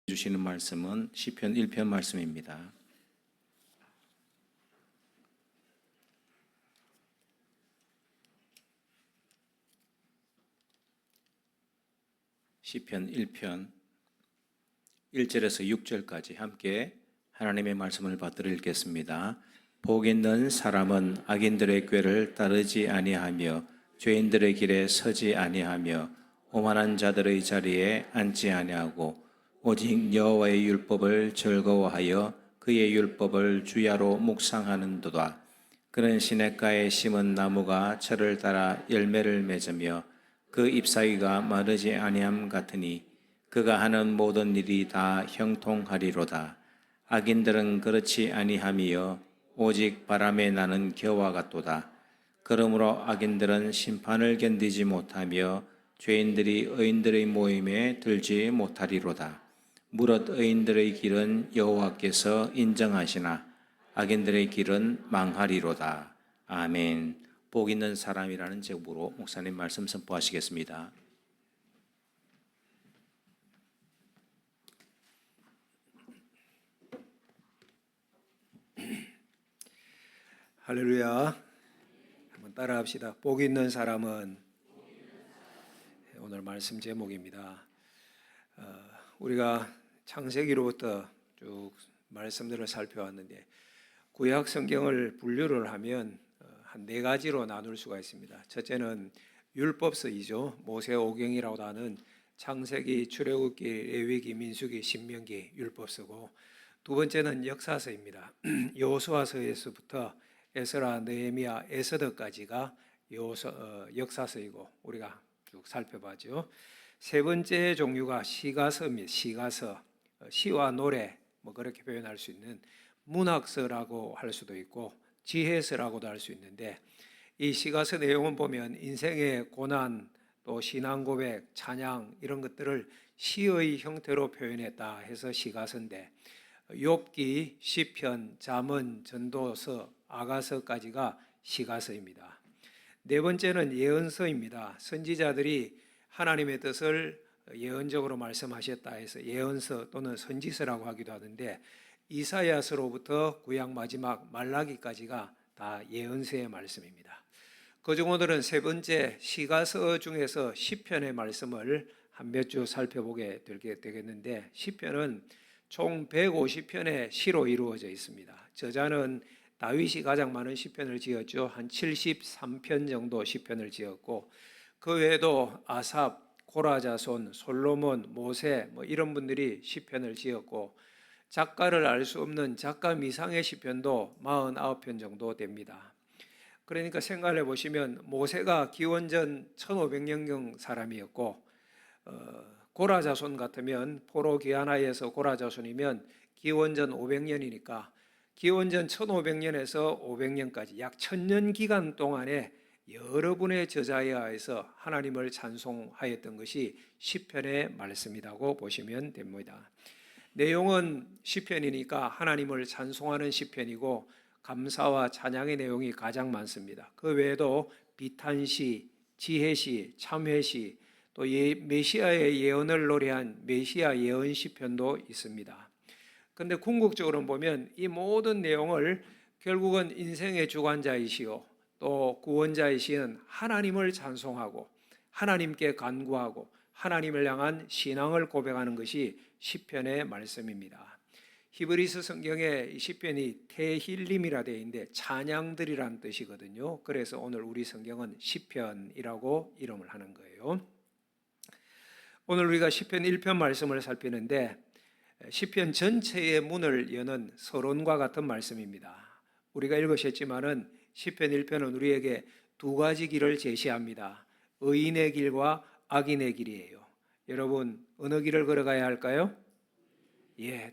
주시는 말씀은 시편 1편 말씀입니다. 시편 1편 1절에서 6절까지 함께 하나님의 말씀을 받들어 읽겠습니다. 복 있는 사람은 악인들의 꾀를 따르지 아니하며 죄인들의 길에 서지 아니하며 오만한 자들의 자리에 앉지 아니하고 오직 여호와의 율법을 즐거워하여 그의 율법을 주야로 묵상하는도다. 그는 시냇가에 심은 나무가 철을 따라 열매를 맺으며 그 잎사귀가 마르지 아니함 같으니 그가 하는 모든 일이 다 형통하리로다. 악인들은 그렇지 아니하며 오직 바람에 나는 겨와 같도다. 그러므로 악인들은 심판을 견디지 못하며 죄인들이 의인들의 모임에 들지 못하리로다. 무릇 의인들의 길은 여호와께서 인정하시나 악인들의 길은 망하리로다. 아멘. 복 있는 사람이라는 제목으로 목사님 말씀 선포하시겠습니다. 할렐루야. 한번 따라합시다. 복 있는 사람은, 오늘 말씀 제목입니다. 우리가 창세기로부터 쭉 말씀들을 살펴왔는데 구약 성경을 분류를 하면 한 네 가지로 나눌 수가 있습니다. 첫째는 율법서이죠. 모세오경이라고 하는 창세기, 출애굽기, 레위기, 민수기, 신명기 율법서고, 두 번째는 역사서입니다. 여호수아서에서부터 에스라, 느헤미야, 에스더까지가 역사서이고 우리가 쭉 살펴봤죠. 세 번째 종류가 시가서입니다. 시가서, 시와 노래 그렇게 표현할 수 있는 문학서라고 할 수도 있고 지혜서라고도 할 수 있는데, 이 시가서 내용은 보면 인생의 고난, 또 신앙 고백, 찬양 이런 것들을 시의 형태로 표현했다 해서 시가서인데, 욥기, 시편, 잠언, 전도서, 아가서까지가 시가서입니다. 네 번째는 예언서입니다. 선지자들이 하나님의 뜻을 예언적으로 말씀하셨다 해서 예언서 또는 선지서라고 하기도 하는데, 이사야서로부터 구약 마지막 말라기까지가 다 예언서의 말씀입니다. 그중 오늘은 세 번째 시가서 중에서 시편의 말씀을 한 몇 주 살펴보게 되겠는데, 시편은 총 150편의 시로 이루어져 있습니다. 저자는 다윗이 가장 많은 시편을 지었죠. 한 73편 정도 시편을 지었고, 그 외에도 아삽, 고라자손, 솔로몬, 모세 이런 분들이 시편을 지었고, 작가를 알 수 없는 작가 미상의 시편도 49편 정도 됩니다. 그러니까 생각해 보시면 모세가 기원전 1500년경 사람이었고, 고라자손 같으면 포로 기하나에서 고라자손이면 기원전 500년이니까 기원전 1500년에서 500년까지 약 1000년 기간 동안에 여러 분의 저자에 의해서 하나님을 찬송하였던 것이 시편의 말씀이라고 보시면 됩니다. 내용은 시편이니까 하나님을 찬송하는 시편이고 감사와 찬양의 내용이 가장 많습니다. 그 외에도 비탄시, 지혜시, 참회시, 또 메시아의 예언을 노래한 메시아 예언 시편도 있습니다. 그런데 궁극적으로 보면 이 모든 내용을 결국은 인생의 주관자이시오 또 구원자이신 하나님을 찬송하고 하나님께 간구하고 하나님을 향한 신앙을 고백하는 것이 시편의 말씀입니다. 히브리서 성경에 이 시편이 테힐림이라 되어 있는데 찬양들이란 뜻이거든요. 그래서 오늘 우리 성경은 시편이라고 이름을 하는 거예요. 오늘 우리가 시편 1편 말씀을 살피는데, 시편 전체의 문을 여는 서론과 같은 말씀입니다. 우리가 읽으셨지만은 시편 1편은 우리에게 두 가지 길을 제시합니다. 의인의 길과 악인의 길이에요. 여러분, 어느 길을 걸어가야 할까요?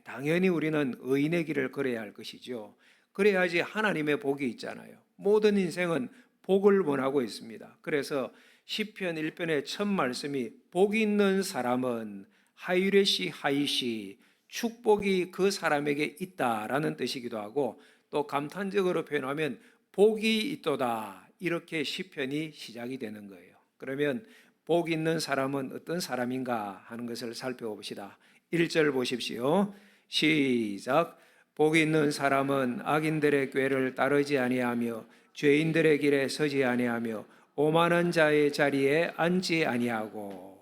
당연히 우리는 의인의 길을 걸어야 할 것이죠. 그래야지 하나님의 복이 있잖아요. 모든 인생은 복을 원하고 있습니다. 그래서 시편 1편의 첫 말씀이 복이 있는 사람은 하이레시 하이시, 축복이 그 사람에게 있다라는 뜻이기도 하고, 또 감탄적으로 표현하면 복이 있도다, 이렇게 시편이 시작이 되는 거예요. 그러면 복 있는 사람은 어떤 사람인가 하는 것을 살펴봅시다. 1절 보십시오. 시작. 복이 있는 사람은 악인들의 꾀를 따르지 아니하며 죄인들의 길에 서지 아니하며 오만한 자의 자리에 앉지 아니하고.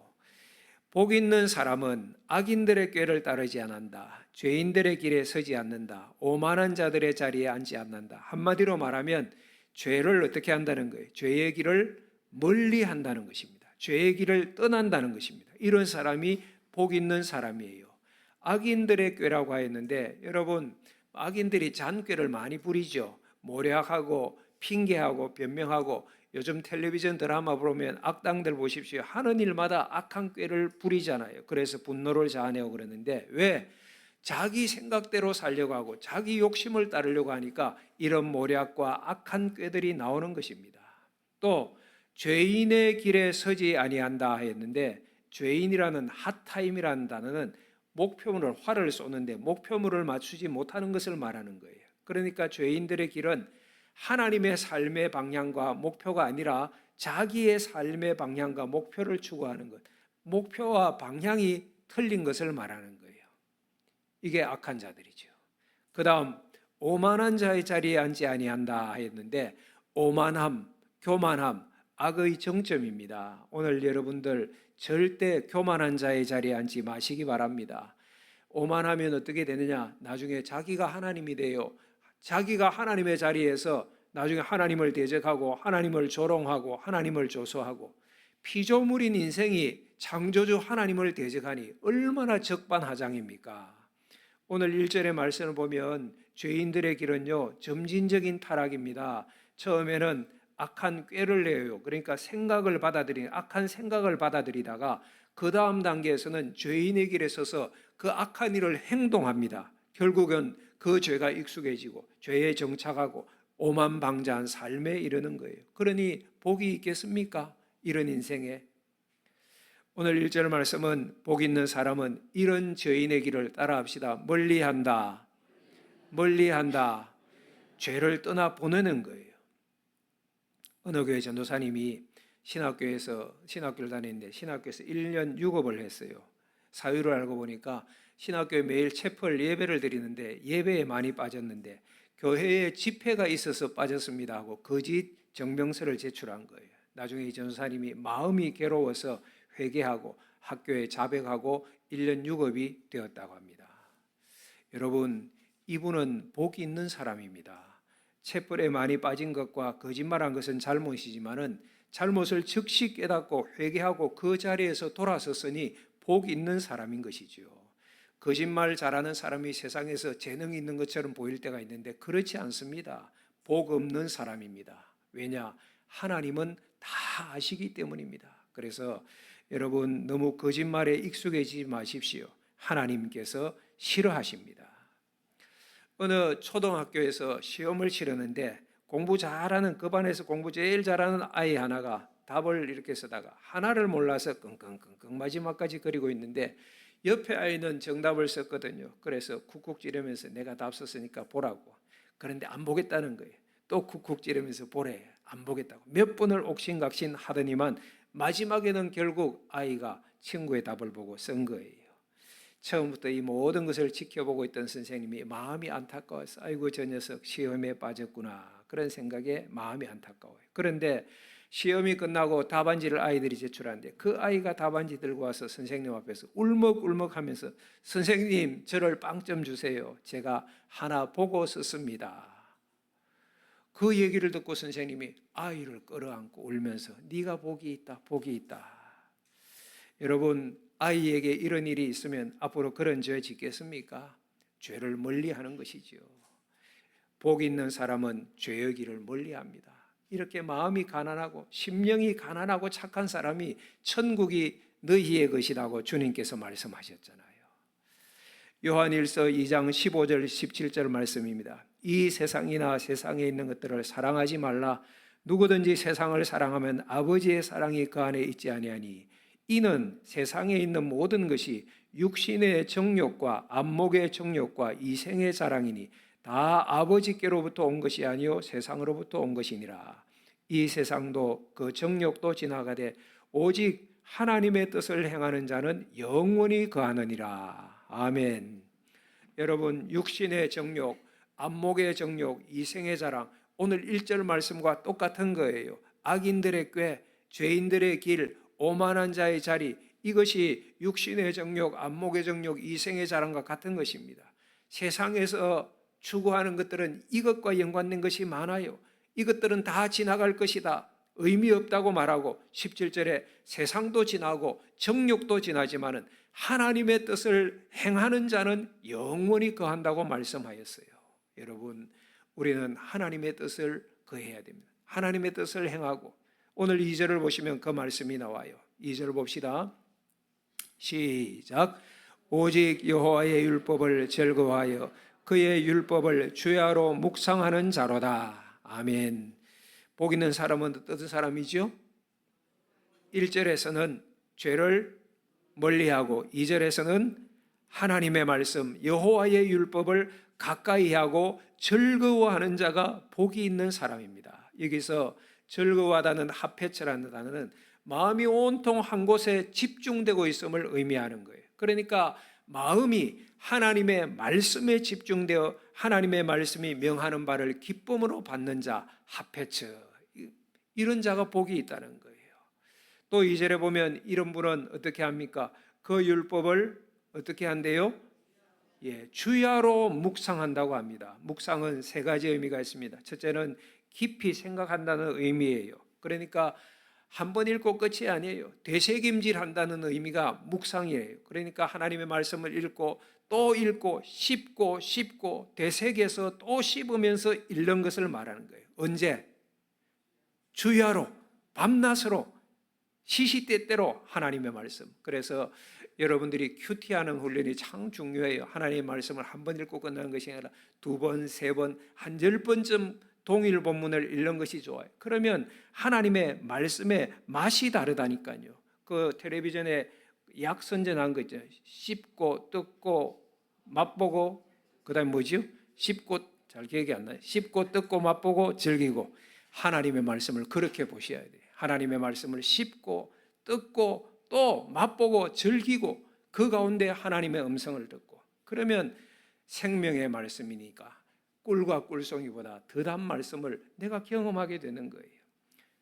복 있는 사람은 악인들의 꾀를 따르지 않는다. 죄인들의 길에 서지 않는다. 오만한 자들의 자리에 앉지 않는다. 한마디로 말하면 죄를 어떻게 한다는 거예요? 죄의 길을 멀리 한다는 것입니다. 죄의 길을 떠난다는 것입니다. 이런 사람이 복 있는 사람이에요. 악인들의 꾀라고 하였는데 여러분, 악인들이 잔꾀를 많이 부리죠. 모략하고 핑계하고 변명하고, 요즘 텔레비전 드라마 보면 악당들 보십시오. 하는 일마다 악한 꾀를 부리잖아요. 그래서 분노를 자아내고 그러는데, 왜? 자기 생각대로 살려고 하고 자기 욕심을 따르려고 하니까 이런 모략과 악한 꾀들이 나오는 것입니다. 또 죄인의 길에 서지 아니한다 했는데, 죄인이라는 핫타임이라는 단어는 목표물을, 활을 쏘는데 목표물을 맞추지 못하는 것을 말하는 거예요. 그러니까 죄인들의 길은 하나님의 삶의 방향과 목표가 아니라 자기의 삶의 방향과 목표를 추구하는 것, 목표와 방향이 틀린 것을 말하는 거예요. 이게 악한 자들이죠. 그 다음 오만한 자의 자리에 앉지 아니한다 했는데, 오만함, 교만함, 악의 정점입니다. 오늘 여러분들 절대 교만한 자의 자리에 앉지 마시기 바랍니다. 오만하면 어떻게 되느냐? 나중에 자기가 하나님이 돼요. 자기가 하나님의 자리에서 나중에 하나님을 대적하고 하나님을 조롱하고 하나님을 조소하고, 피조물인 인생이 창조주 하나님을 대적하니 얼마나 적반하장입니까? 오늘 1절의 말씀을 보면 죄인들의 길은요, 점진적인 타락입니다. 처음에는 악한 꾀를 내요. 그러니까 생각을 악한 생각을 받아들이다가 그 다음 단계에서는 죄인의 길에 서서 그 악한 일을 행동합니다. 결국은 그 죄가 익숙해지고 죄에 정착하고 오만방자한 삶에 이르는 거예요. 그러니 복이 있겠습니까? 이런 인생에. 오늘 1절 말씀은 복 있는 사람은 이런 죄인의 길을 따라합시다. 멀리한다. 멀리한다. 죄를 떠나 보내는 거예요. 어느 교회 전도사님이 신학교를 다니는데 신학교에서 1년 유급을 했어요. 사유를 알고 보니까 신학교에 매일 채플 예배를 드리는데 예배에 많이 빠졌는데 교회에 집회가 있어서 빠졌습니다 하고 거짓 증명서를 제출한 거예요. 나중에 이 전도사님이 마음이 괴로워서 회개하고 학교에 자백하고 1년 유급이 되었다고 합니다. 여러분, 이분은 복이 있는 사람입니다. 채플에 많이 빠진 것과 거짓말한 것은 잘못이지만은 잘못을 즉시 깨닫고 회개하고 그 자리에서 돌아섰으니 복 있는 사람인 것이죠. 거짓말 잘하는 사람이 세상에서 재능이 있는 것처럼 보일 때가 있는데 그렇지 않습니다. 복 없는 사람입니다. 왜냐? 하나님은 다 아시기 때문입니다. 그래서 여러분, 너무 거짓말에 익숙해지지 마십시오. 하나님께서 싫어하십니다. 어느 초등학교에서 시험을 치르는데 공부 잘하는, 그 반에서 공부 제일 잘하는 아이 하나가 답을 이렇게 쓰다가 하나를 몰라서 끙끙끙끙 마지막까지 그리고 있는데 옆에 아이는 정답을 썼거든요. 그래서 쿡쿡 찌르면서 내가 답 썼으니까 보라고. 그런데 안 보겠다는 거예요. 또 쿡쿡 찌르면서 보래. 안 보겠다고. 몇 번을 옥신각신 하더니만 마지막에는 결국 아이가 친구의 답을 보고 쓴 거예요. 처음부터 이 모든 것을 지켜보고 있던 선생님이 마음이 안타까워서 아이고 저 녀석 시험에 빠졌구나, 그런 생각에 마음이 안타까워요. 그런데 시험이 끝나고 답안지를 아이들이 제출하는데 그 아이가 답안지 들고 와서 선생님 앞에서 울먹울먹 하면서 선생님 저를 빵점 주세요. 제가 하나 보고 썼습니다. 그 얘기를 듣고 선생님이 아이를 끌어안고 울면서 네가 복이 있다, 복이 있다. 여러분, 아이에게 이런 일이 있으면 앞으로 그런 죄 짓겠습니까? 죄를 멀리하는 것이죠. 복 있는 사람은 죄의 길을 멀리합니다. 이렇게 마음이 가난하고 심령이 가난하고 착한 사람이 천국이 너희의 것이라고 주님께서 말씀하셨잖아요. 요한일서 2장 15절 17절 말씀입니다. 이 세상이나 세상에 있는 것들을 사랑하지 말라. 누구든지 세상을 사랑하면 아버지의 사랑이 그 안에 있지 아니하니 이는 세상에 있는 모든 것이 육신의 정욕과 안목의 정욕과 이생의 자랑이니 다 아버지께로부터 온 것이 아니요 세상으로부터 온 것이니라. 이 세상도 그 정욕도 지나가되 오직 하나님의 뜻을 행하는 자는 영원히 거하느니라. 아멘. 여러분, 육신의 정욕, 안목의 정욕, 이생의 자랑, 오늘 1절 말씀과 똑같은 거예요. 악인들의 꾀, 죄인들의 길, 오만한 자의 자리, 이것이 육신의 정욕, 안목의 정욕, 이생의 자랑과 같은 것입니다. 세상에서 추구하는 것들은 이것과 연관된 것이 많아요. 이것들은 다 지나갈 것이다, 의미 없다고 말하고 17절에 세상도 지나고 정욕도 지나지만은 하나님의 뜻을 행하는 자는 영원히 거한다고 말씀하였어요. 여러분, 우리는 하나님의 뜻을 거해야 됩니다. 하나님의 뜻을 행하고, 오늘 2절을 보시면 그 말씀이 나와요. 2절 봅시다. 시작. 오직 여호와의 율법을 즐거워하여 그의 율법을 주야로 묵상하는 자로다. 아멘. 복 있는 사람은 어떤 사람이죠? 1절에서는 죄를 멀리하고 2절에서는 하나님의 말씀 여호와의 율법을 가까이 하고 즐거워하는 자가 복이 있는 사람입니다. 여기서 즐거워하다는 하페츠라는 단어는 마음이 온통 한 곳에 집중되고 있음을 의미하는 거예요. 그러니까 마음이 하나님의 말씀에 집중되어 하나님의 말씀이 명하는 바를 기쁨으로 받는 자, 하페츠, 이런 자가 복이 있다는 거예요. 또 2절에 보면 이런 분은 어떻게 합니까? 그 율법을 어떻게 한대요? 주야로 묵상한다고 합니다. 묵상은 세 가지 의미가 있습니다. 첫째는 깊이 생각한다는 의미예요. 그러니까 한 번 읽고 끝이 아니에요. 되새김질한다는 의미가 묵상이에요. 그러니까 하나님의 말씀을 읽고 또 읽고 씹고 되새겨서 또 씹으면서 읽는 것을 말하는 거예요. 언제? 주야로, 밤낮으로, 시시때때로 하나님의 말씀. 그래서 여러분들이 큐티하는 훈련이 참 중요해요. 하나님의 말씀을 한 번 읽고 끝나는 것이 아니라 두 번, 세 번, 한 10번쯤 동일 본문을 읽는 것이 좋아요. 그러면 하나님의 말씀의 맛이 다르다니까요. 그 텔레비전에 약 선전한 거 있죠. 씹고 뜯고 맛보고, 그다음에 뭐죠? 씹고, 잘 기억이 안 나요. 씹고 뜯고 맛보고 즐기고. 하나님의 말씀을 그렇게 보셔야 돼요. 하나님의 말씀을 씹고 뜯고 또 맛보고 즐기고 그 가운데 하나님의 음성을 듣고, 그러면 생명의 말씀이니까 꿀과 꿀송이보다 더 단 말씀을 내가 경험하게 되는 거예요.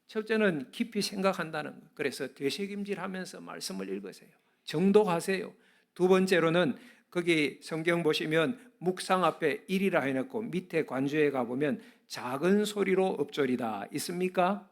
첫째는 깊이 생각한다는 거. 그래서 되새김질하면서 말씀을 읽으세요. 정독하세요. 두 번째로는 거기 성경 보시면 묵상 앞에 1이라 해놓고 밑에 관주에 가보면 작은 소리로 엎조리다 있습니까?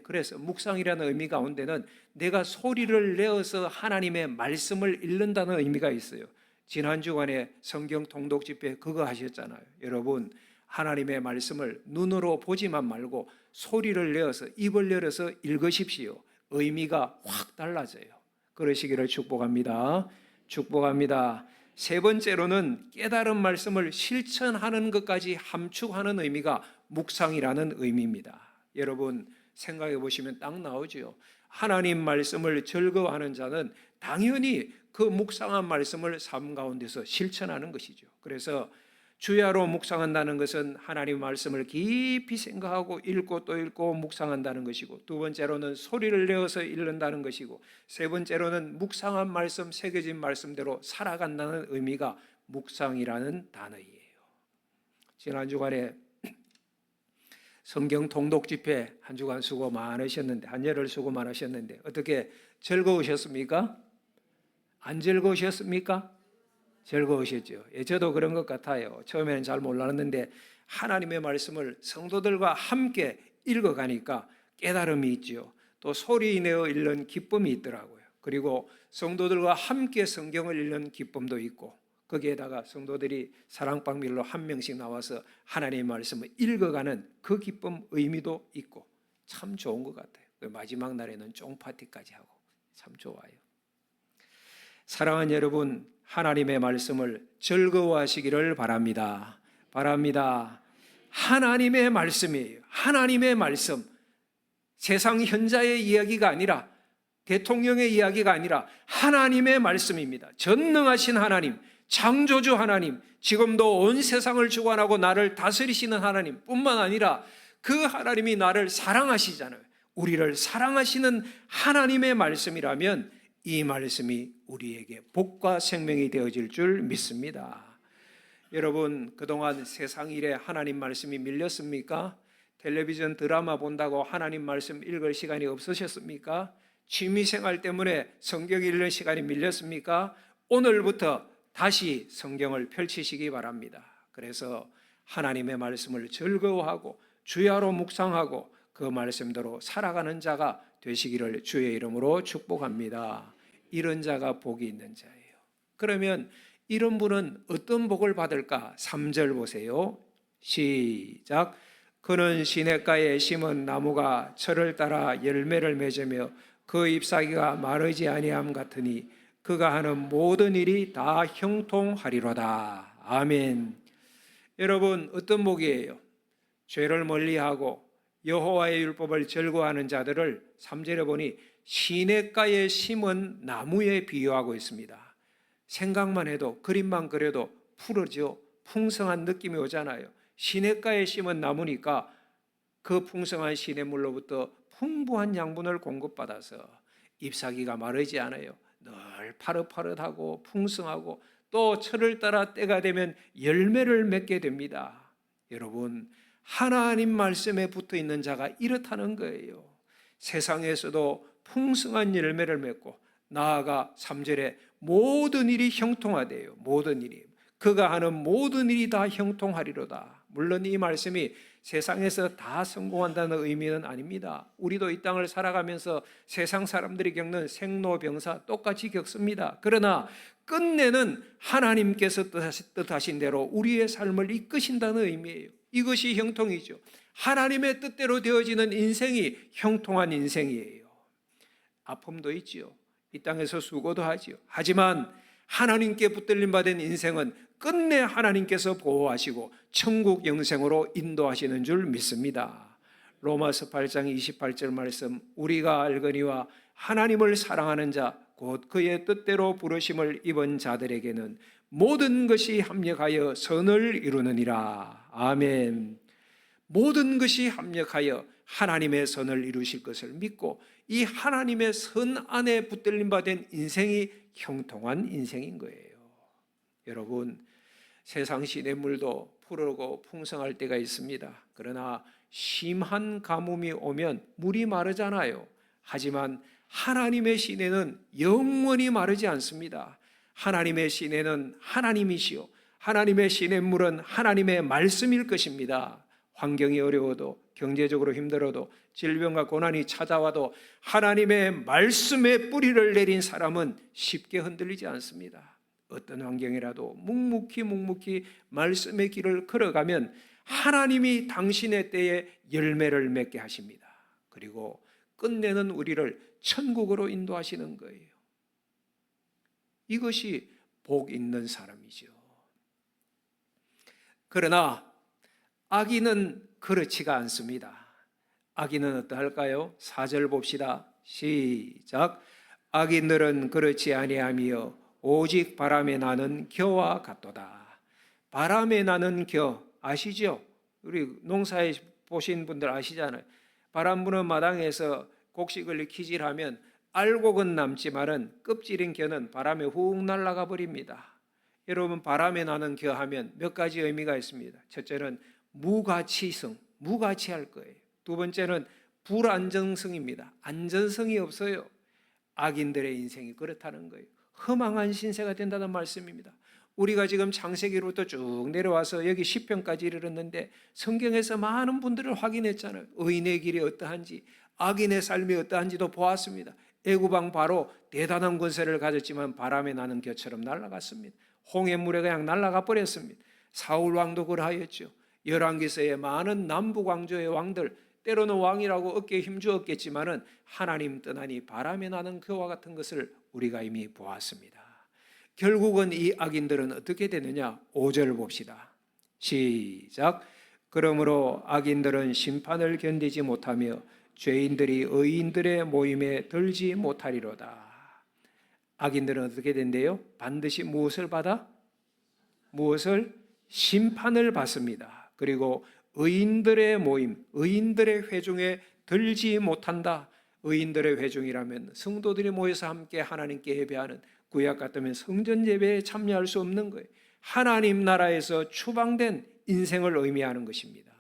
그래서 묵상이라는 의미 가운데는 내가 소리를 내어서 하나님의 말씀을 읽는다는 의미가 있어요. 지난 주간에 성경 통독 집회 그거 하셨잖아요. 여러분, 하나님의 말씀을 눈으로 보지만 말고 소리를 내어서 입을 열어서 읽으십시오. 의미가 확 달라져요. 그러시기를 축복합니다. 축복합니다. 세 번째로는 깨달은 말씀을 실천하는 것까지 함축하는 의미가 묵상이라는 의미입니다. 여러분, 생각해 보시면 딱 나오죠. 하나님 말씀을 즐거워하는 자는 당연히 그 묵상한 말씀을 삶 가운데서 실천하는 것이죠. 그래서 주야로 묵상한다는 것은 하나님 말씀을 깊이 생각하고 읽고 또 읽고 묵상한다는 것이고, 두 번째로는 소리를 내어서 읽는다는 것이고, 세 번째로는 묵상한 말씀, 새겨진 말씀대로 살아간다는 의미가 묵상이라는 단어예요. 지난 주간에 성경 통독 집회 한 주간 수고 많으셨는데, 한 열흘 수고 많으셨는데 어떻게 즐거우셨습니까? 안 즐거우셨습니까? 즐거우셨죠. 저도 그런 것 같아요. 처음에는 잘 몰랐는데 하나님의 말씀을 성도들과 함께 읽어가니까 깨달음이 있죠. 또 소리 내어 읽는 기쁨이 있더라고요. 그리고 성도들과 함께 성경을 읽는 기쁨도 있고, 거기에다가 성도들이 사랑방밀로 한 명씩 나와서 하나님의 말씀을 읽어가는 그 기쁨, 의미도 있고 참 좋은 것 같아요. 마지막 날에는 쫑파티까지 하고 참 좋아요. 사랑하는 여러분, 하나님의 말씀을 즐거워하시기를 바랍니다. 바랍니다. 하나님의 말씀이에요. 하나님의 말씀. 세상 현자의 이야기가 아니라, 대통령의 이야기가 아니라 하나님의 말씀입니다. 전능하신 하나님, 창조주 하나님, 지금도 온 세상을 주관하고 나를 다스리시는 하나님 뿐만 아니라 그 하나님이 나를 사랑하시잖아요. 우리를 사랑하시는 하나님의 말씀이라면 이 말씀이 우리에게 복과 생명이 되어질 줄 믿습니다. 여러분, 그동안 세상 일에 하나님 말씀이 밀렸습니까? 텔레비전 드라마 본다고 하나님 말씀 읽을 시간이 없으셨습니까? 취미생활 때문에 성경 읽는 시간이 밀렸습니까? 오늘부터 다시 성경을 펼치시기 바랍니다. 그래서 하나님의 말씀을 즐거워하고 주야로 묵상하고 그 말씀대로 살아가는 자가 되시기를 주의 이름으로 축복합니다. 이런 자가 복이 있는 자예요. 그러면 이런 분은 어떤 복을 받을까? 3절 보세요. 시작. 그는 시냇가에 심은 나무가 철을 따라 열매를 맺으며 그 잎사귀가 마르지 아니함 같으니 그가 하는 모든 일이 다 형통하리로다. 아멘. 여러분, 어떤 복이에요? 죄를 멀리하고 여호와의 율법을 즐거워하는 자들을 3절에 보니 시냇가에 심은 나무에 비유하고 있습니다. 생각만 해도 그림만 그려도 푸르죠. 풍성한 느낌이 오잖아요. 시냇가에 심은 나무니까 그 풍성한 시냇물로부터 풍부한 양분을 공급받아서 잎사귀가 마르지 않아요. 늘 파릇파릇하고 풍성하고 또 철을 따라 때가 되면 열매를 맺게 됩니다. 여러분, 하나님 말씀에 붙어 있는 자가 이렇다는 거예요. 세상에서도 풍성한 열매를 맺고 나아가 3절에 모든 일이 형통하대요. 모든 일이. 그가 하는 모든 일이 다 형통하리로다. 물론 이 말씀이 세상에서 다 성공한다는 의미는 아닙니다. 우리도 이 땅을 살아가면서 세상 사람들이 겪는 생로병사 똑같이 겪습니다. 그러나 끝내는 하나님께서 뜻하신 대로 우리의 삶을 이끄신다는 의미예요. 이것이 형통이죠. 하나님의 뜻대로 되어지는 인생이 형통한 인생이에요. 아픔도 있지요. 이 땅에서 수고도 하지요. 하지만 하나님께 붙들림 받은 인생은 끝내 하나님께서 보호하시고 천국 영생으로 인도하시는 줄 믿습니다. 로마서 8장 28절 말씀, 우리가 알거니와 하나님을 사랑하는 자 곧 그의 뜻대로 부르심을 입은 자들에게는 모든 것이 합력하여 선을 이루느니라. 아멘. 모든 것이 합력하여 하나님의 선을 이루실 것을 믿고 이 하나님의 선 안에 붙들림 받은 인생이 형통한 인생인 거예요. 여러분, 세상 시냇물도 푸르고 풍성할 때가 있습니다. 그러나 심한 가뭄이 오면 물이 마르잖아요. 하지만 하나님의 시내는 영원히 마르지 않습니다. 하나님의 시내는 하나님이시요 하나님의 시냇물은 하나님의 말씀일 것입니다. 환경이 어려워도 경제적으로 힘들어도 질병과 고난이 찾아와도 하나님의 말씀에 뿌리를 내린 사람은 쉽게 흔들리지 않습니다. 어떤 환경이라도 묵묵히 말씀의 길을 걸어가면 하나님이 당신의 때에 열매를 맺게 하십니다. 그리고 끝내는 우리를 천국으로 인도하시는 거예요. 이것이 복 있는 사람이죠. 그러나 악인은 그렇지가 않습니다. 악인은 어떠할까요? 4절 봅시다. 시작. 악인들은 그렇지 아니하며 오직 바람에 나는 겨와 같도다. 바람에 나는 겨 아시죠? 우리 농사에 보신 분들 아시잖아요. 바람 부는 마당에서 곡식을 키질하면 알곡은 남지만은 껍질인 겨는 바람에 훅 날아가 버립니다. 여러분, 바람에 나는 겨 하면 몇 가지 의미가 있습니다. 첫째는 무가치성, 무가치할 거예요. 두 번째는 불안정성입니다. 안전성이 없어요. 악인들의 인생이 그렇다는 거예요. 허망한 신세가 된다는 말씀입니다. 우리가 지금 창세기로부터 쭉 내려와서 여기 시편까지 이르렀는데 성경에서 많은 분들을 확인했잖아요. 의인의 길이 어떠한지, 악인의 삶이 어떠한지도 보았습니다. 애굽왕 바로 대단한 권세를 가졌지만 바람에 나는 겨처럼 날아갔습니다. 홍해물에 그냥 날아가 버렸습니다. 사울 왕도 그러하였죠. 열왕기서의 많은 남북 왕조의 왕들, 때로는 왕이라고 어깨에 힘주었겠지만은 하나님 떠나니 바람에 나는 그와 같은 것을 우리가 이미 보았습니다. 결국은 이 악인들은 어떻게 되느냐? 5절 봅시다. 시작. 그러므로 악인들은 심판을 견디지 못하며 죄인들이 의인들의 모임에 들지 못하리로다. 악인들은 어떻게 된대요? 반드시 무엇을 받아? 무엇을? 심판을 받습니다. 그리고 의인들의 모임, 의인들의 회중에 들지 못한다. 의인들의 회중이라면 성도들이 모여서 함께 하나님께 예배하는, 구약 같으면 성전 예배에 참여할 수 없는 거예요. 하나님 나라에서 추방된 인생을 의미하는 것입니다.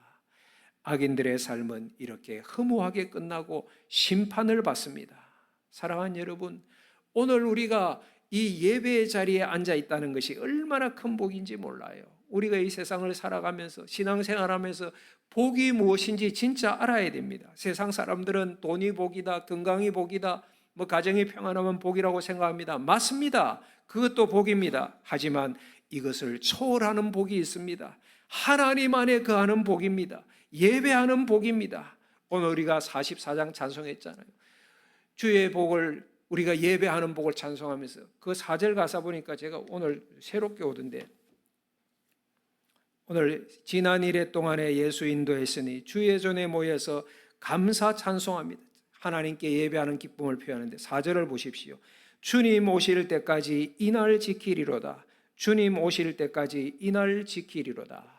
악인들의 삶은 이렇게 허무하게 끝나고 심판을 받습니다. 사랑하는 여러분, 오늘 우리가 이 예배의 자리에 앉아 있다는 것이 얼마나 큰 복인지 몰라요. 우리가 이 세상을 살아가면서 신앙생활하면서 복이 무엇인지 진짜 알아야 됩니다. 세상 사람들은 돈이 복이다, 건강이 복이다, 가정이 평안하면 복이라고 생각합니다. 맞습니다. 그것도 복입니다. 하지만 이것을 초월하는 복이 있습니다. 하나님 안에 거하는 복입니다. 예배하는 복입니다. 오늘 우리가 44장 찬송했잖아요. 주의 복을, 우리가 예배하는 복을 찬송하면서 그 4절 가사 보니까 제가 오늘 새롭게 오던데, 오늘 지난 일해 동안에 예수 인도했으니 주의 전에 모여서 감사 찬송합니다. 하나님께 예배하는 기쁨을 표현하는데 4절을 보십시오. 주님 오실 때까지 이날 지키리로다. 주님 오실 때까지 이날 지키리로다.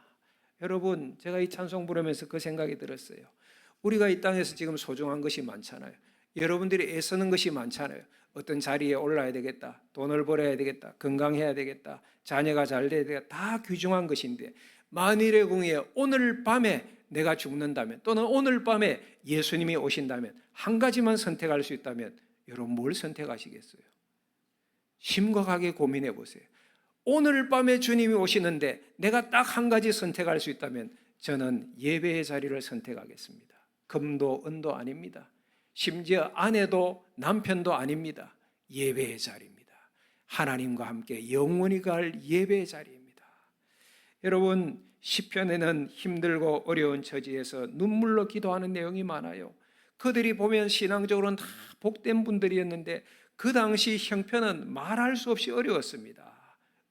여러분, 제가 이 찬송 부르면서 그 생각이 들었어요. 우리가 이 땅에서 지금 소중한 것이 많잖아요. 여러분들이 애쓰는 것이 많잖아요. 어떤 자리에 올라야 되겠다, 돈을 벌어야 되겠다, 건강해야 되겠다, 자녀가 잘 돼야 되겠다, 다 귀중한 것인데, 만일의 궁에 오늘 밤에 내가 죽는다면, 또는 오늘 밤에 예수님이 오신다면, 한 가지만 선택할 수 있다면 여러분 뭘 선택하시겠어요? 심각하게 고민해 보세요. 오늘 밤에 주님이 오시는데 내가 딱 한 가지 선택할 수 있다면 저는 예배의 자리를 선택하겠습니다. 금도 은도 아닙니다. 심지어 아내도 남편도 아닙니다. 예배의 자리입니다. 하나님과 함께 영원히 갈 예배의 자리입니다. 여러분, 시편에는 힘들고 어려운 처지에서 눈물로 기도하는 내용이 많아요. 그들이 보면 신앙적으로는 다 복된 분들이었는데 그 당시 형편은 말할 수 없이 어려웠습니다.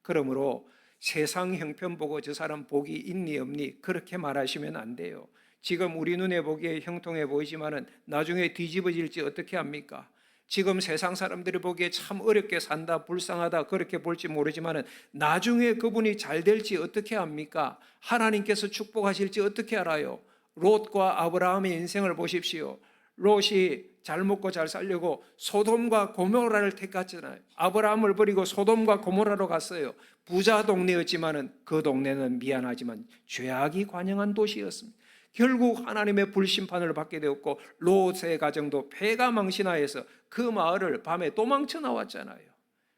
그러므로 세상 형편 보고 저 사람 복이 있니 없니 그렇게 말하시면 안 돼요. 지금 우리 눈에 보기에 형통해 보이지만은 나중에 뒤집어질지 어떻게 합니까? 지금 세상 사람들이 보기에 참 어렵게 산다, 불쌍하다 그렇게 볼지 모르지만은 나중에 그분이 잘 될지 어떻게 합니까? 하나님께서 축복하실지 어떻게 알아요? 롯과 아브라함의 인생을 보십시오. 롯이 잘 먹고 잘 살려고 소돔과 고모라를 택했잖아요. 아브라함을 버리고 소돔과 고모라로 갔어요. 부자 동네였지만은 그 동네는 미안하지만 죄악이 관영한 도시였습니다. 결국 하나님의 불심판을 받게 되었고 롯의 가정도 폐가 망신하여서 그 마을을 밤에 도망쳐 나왔잖아요.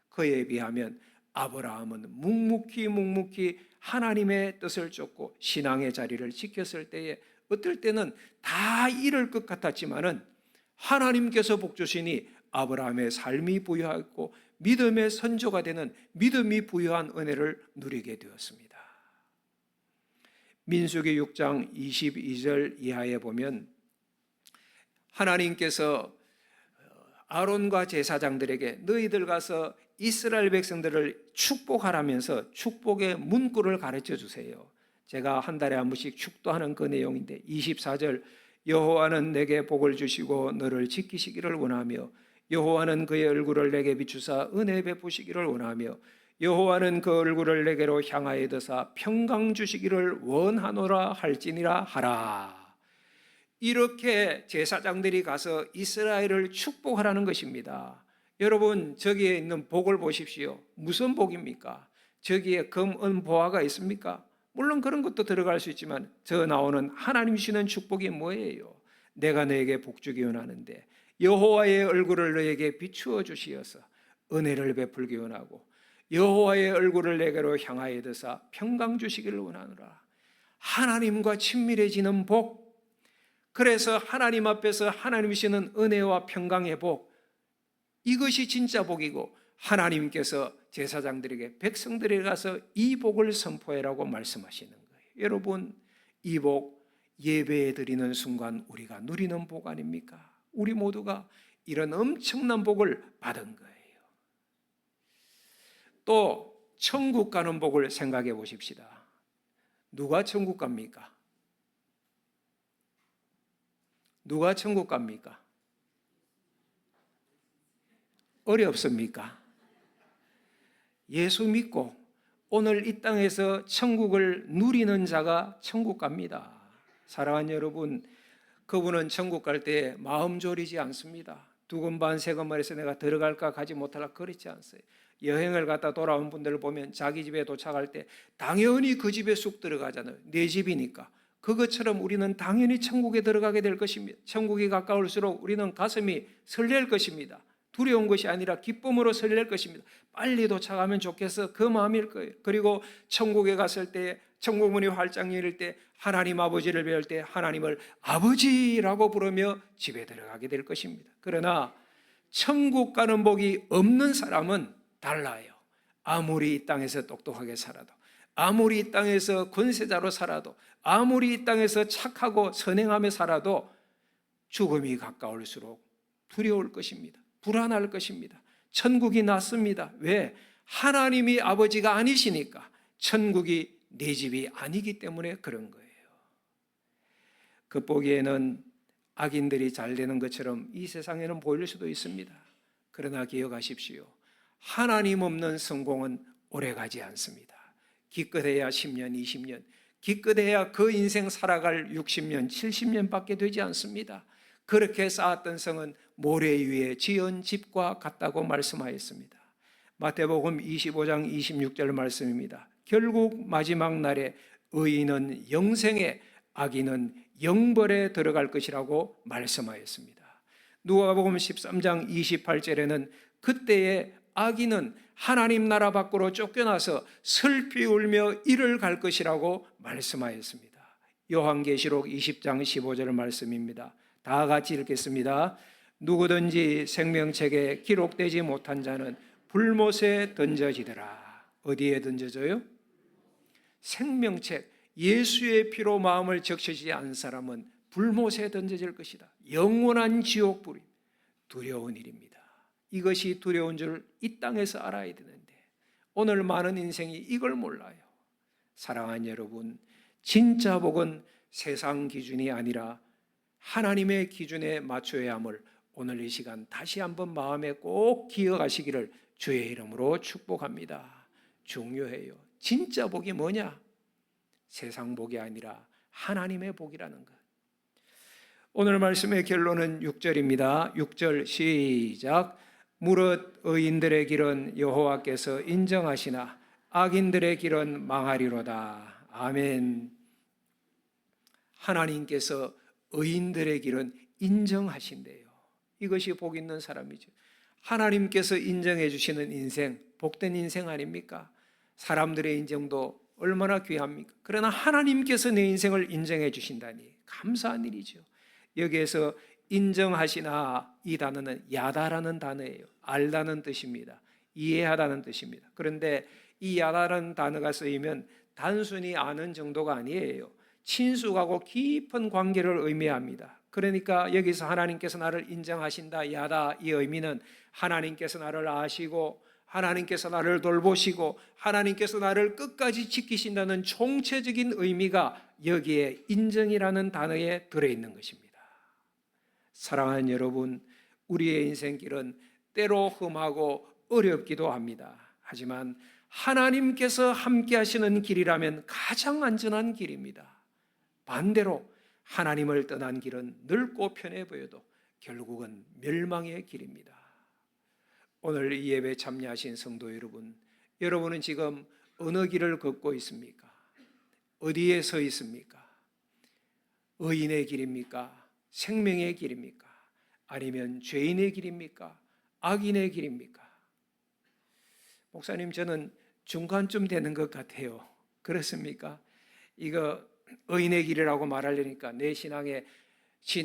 그에 비하면 아브라함은 묵묵히 하나님의 뜻을 쫓고 신앙의 자리를 지켰을 때에 어떨 때는 다 잃을 것 같았지만은 하나님께서 복 주시니 아브라함의 삶이 부유하고 믿음의 선조가 되는 믿음이 부유한 은혜를 누리게 되었습니다. 민수기 6장 22절 이하에 보면 하나님께서 아론과 제사장들에게 너희들 가서 이스라엘 백성들을 축복하라면서 축복의 문구를 가르쳐 주세요. 제가 한 달에 한 번씩 축도하는 그 내용인데 24절 여호와는 내게 복을 주시고 너를 지키시기를 원하며 여호와는 그의 얼굴을 내게 비추사 은혜 베푸시기를 원하며 여호와는 그 얼굴을 내게로 향하여 드사 평강 주시기를 원하노라 할지니라 하라. 이렇게 제사장들이 가서 이스라엘을 축복하라는 것입니다. 여러분, 저기에 있는 복을 보십시오. 무슨 복입니까? 저기에 금, 은, 보화가 있습니까? 물론 그런 것도 들어갈 수 있지만 저 나오는 하나님 주시는 축복이 뭐예요? 내가 너에게 복주기 원하는데 여호와의 얼굴을 너에게 비추어 주시어서 은혜를 베풀기 원하고 여호와의 얼굴을 내게로 향하여 드사 평강 주시기를 원하노라. 하나님과 친밀해지는 복, 그래서 하나님 앞에서 하나님 주시는 은혜와 평강의 복, 이것이 진짜 복이고 하나님께서 제사장들에게 백성들에게 가서 이 복을 선포해라고 말씀하시는 거예요. 여러분, 이 복 예배에 드리는 순간 우리가 누리는 복 아닙니까? 우리 모두가 이런 엄청난 복을 받은 거예요. 또 천국 가는 복을 생각해 보십시다. 누가 천국 갑니까? 누가 천국 갑니까? 어렵습니까? 예수 믿고 오늘 이 땅에서 천국을 누리는 자가 천국 갑니다. 사랑하는 여러분, 그분은 천국 갈 때 마음 졸이지 않습니다. 두건 반 세건 말해서 내가 들어갈까 가지 못할까 그렇지 않어요. 여행을 갔다 돌아온 분들을 보면 자기 집에 도착할 때 당연히 그 집에 쑥 들어가잖아요. 내 집이니까. 그것처럼 우리는 당연히 천국에 들어가게 될 것입니다. 천국이 가까울수록 우리는 가슴이 설렐 것입니다. 두려운 것이 아니라 기쁨으로 설렐 것입니다. 빨리 도착하면 좋겠어. 그 마음일 거예요. 그리고 천국에 갔을 때, 천국 문이 활짝 열릴 때, 하나님 아버지를 배울 때 하나님을 아버지라고 부르며 집에 들어가게 될 것입니다. 그러나 천국 가는 복이 없는 사람은 달라요. 아무리 이 땅에서 똑똑하게 살아도, 아무리 이 땅에서 권세자로 살아도, 아무리 이 땅에서 착하고 선행하며 살아도 죽음이 가까울수록 두려울 것입니다. 불안할 것입니다. 천국이 낫습니다. 왜? 하나님이 아버지가 아니시니까. 천국이 내 집이 아니기 때문에 그런 거예요. 겉보기에는 악인들이 잘 되는 것처럼 이 세상에는 보일 수도 있습니다. 그러나 기억하십시오. 하나님 없는 성공은 오래가지 않습니다. 기껏해야 10년, 20년, 기껏해야 그 인생 살아갈 60년, 70년밖에 되지 않습니다. 그렇게 쌓았던 성은 모래 위에 지은 집과 같다고 말씀하였습니다. 마태복음 25장 26절 말씀입니다. 결국 마지막 날에 의인은 영생에, 악인은 영벌에 들어갈 것이라고 말씀하였습니다. 누가복음 13장 28절에는 그때에 악인은 하나님 나라 밖으로 쫓겨나서 슬피 울며 이를 갈 것이라고 말씀하였습니다. 요한계시록 20장 15절 말씀입니다. 다 같이 읽겠습니다. 누구든지 생명책에 기록되지 못한 자는 불못에 던져지더라. 어디에 던져져요? 생명책, 예수의 피로 마음을 적셔지지 않은 사람은 불못에 던져질 것이다. 영원한 지옥불이 두려운 일입니다. 이것이 두려운 줄 이 땅에서 알아야 되는데 오늘 많은 인생이 이걸 몰라요. 사랑하는 여러분, 진짜 복은 세상 기준이 아니라 하나님의 기준에 맞춰야 함을 오늘 이 시간 다시 한번 마음에 꼭 기억하시기를 주의 이름으로 축복합니다. 중요해요. 진짜 복이 뭐냐? 세상 복이 아니라 하나님의 복이라는 것. 오늘 말씀의 결론은 6절입니다. 6절 시작. 무릇 의인들의 길은 여호와께서 인정하시나 악인들의 길은 망하리로다. 아멘. 하나님께서 의인들의 길은 인정하신대요. 이것이 복 있는 사람이죠. 하나님께서 인정해 주시는 인생, 복된 인생 아닙니까? 사람들의 인정도 얼마나 귀합니까? 그러나 하나님께서 내 인생을 인정해 주신다니 감사한 일이죠. 여기에서 인정하시나 이 단어는 야다라는 단어예요. 알다는 뜻입니다. 이해하다는 뜻입니다. 그런데 이 야다라는 단어가 쓰이면 단순히 아는 정도가 아니에요. 친숙하고 깊은 관계를 의미합니다. 그러니까 여기서 하나님께서 나를 인정하신다, 야다, 이 의미는 하나님께서 나를 아시고 하나님께서 나를 돌보시고 하나님께서 나를 끝까지 지키신다는 총체적인 의미가 여기에 인정이라는 단어에 들어있는 것입니다. 사랑하는 여러분, 우리의 인생길은 때로 험하고 어렵기도 합니다. 하지만 하나님께서 함께 하시는 길이라면 가장 안전한 길입니다. 반대로 하나님을 떠난 길은 넓고 편해 보여도 결국은 멸망의 길입니다. 오늘 이 예배에 참여하신 성도 여러분, 여러분은 지금 어느 길을 걷고 있습니까? 어디에 서 있습니까? 의인의 길입니까? 생명의 길입니까? 아니면 죄인의 길입니까? 악인의 길입니까? 목사님, 저는 중간쯤 되는 것 같아요. 그렇습니까? 이거 의인의 길이라고 말하려니까 내 신앙에,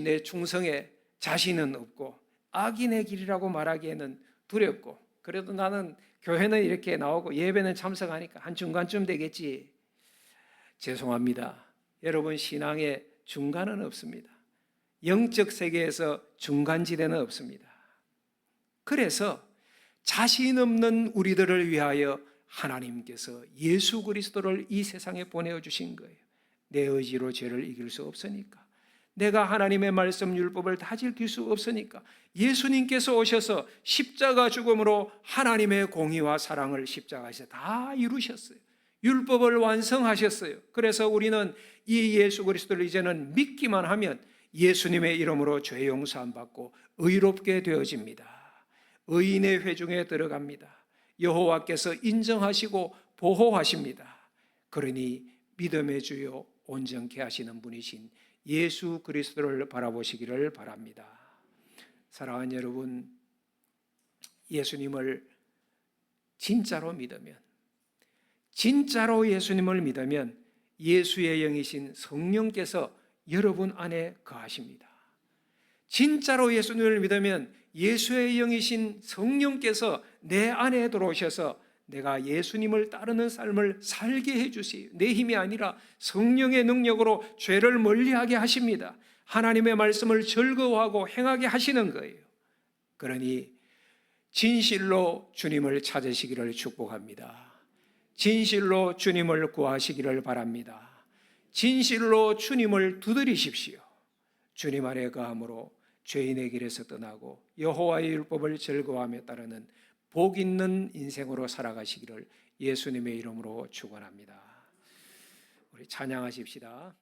내 충성에 자신은 없고 악인의 길이라고 말하기에는 두렵고, 그래도 나는 교회는 이렇게 나오고 예배는 참석하니까 한 중간쯤 되겠지. 죄송합니다. 여러분, 신앙에 중간은 없습니다. 영적 세계에서 중간지대는 없습니다. 그래서 자신 없는 우리들을 위하여 하나님께서 예수 그리스도를 이 세상에 보내주신 거예요. 내 의지로 죄를 이길 수 없으니까, 내가 하나님의 말씀 율법을 다 지킬 수 없으니까 예수님께서 오셔서 십자가 죽음으로 하나님의 공의와 사랑을 십자가에서 다 이루셨어요. 율법을 완성하셨어요. 그래서 우리는 이 예수 그리스도를 이제는 믿기만 하면 예수님의 이름으로 죄 용서함 받고 의롭게 되어집니다. 의인의 회중에 들어갑니다. 여호와께서 인정하시고 보호하십니다. 그러니 믿음의 주요 온전케 하시는 분이신 예수 그리스도를 바라보시기를 바랍니다. 사랑하는 여러분, 예수님을 진짜로 믿으면, 진짜로 예수님을 믿으면 예수의 영이신 성령께서 여러분 안에 거하십니다. 진짜로 예수님을 믿으면 예수의 영이신 성령께서 내 안에 들어오셔서 내가 예수님을 따르는 삶을 살게 해주세요. 내 힘이 아니라 성령의 능력으로 죄를 멀리하게 하십니다. 하나님의 말씀을 즐거워하고 행하게 하시는 거예요. 그러니 진실로 주님을 찾으시기를 축복합니다. 진실로 주님을 구하시기를 바랍니다. 진실로 주님을 두드리십시오. 주님 안에 거함으로 죄인의 길에서 떠나고 여호와의 율법을 즐거워하며 따르는 복 있는 인생으로 살아가시기를 예수님의 이름으로 축원합니다. 우리 찬양하십시다.